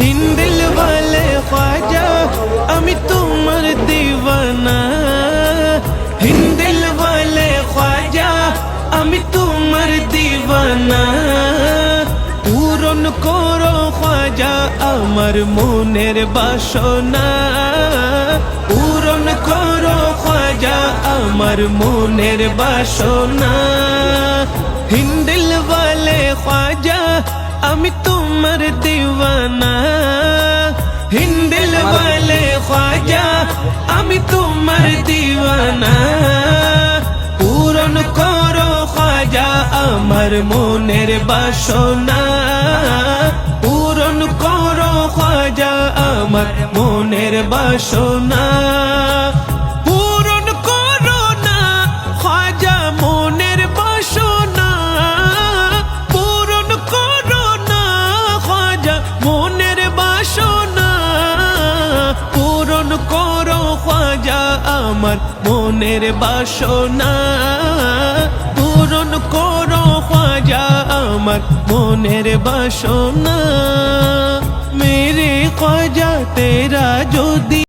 হিন্দিল ওয়ালে খ্বাজা আমি তোমার দিওয়ানা, হিন্দিল ওয়ালে খ্বাজা আমি তোমার দিওয়ানা। পূরণ করো খ্বাজা আমার মনের বাসনা, পূরণ করো খ্বাজা আমার মনের বাসনা। হিন্দিল ওয়ালে খ্বাজা আমি তোমার দিওয়ানা, হিন্দিল ওয়ালে খ্বাজা আমি তোমার দিওয়ানা। পূরণ করো খ্বাজা আমার মনের বাসনা, পূরণ করো খ্বাজা আমার মনের বাসনা। পূরণ করো না খ্বাজা মনের বাসনা, পূরণ করো না খ্বাজা মনের বাসনা। পূরণ করো খ্বাজা আমার মনের বাসনা, পূরণ করো খ্বাজা আমার মনের বাসনা। মেরে খ্বাজা তেরা যদি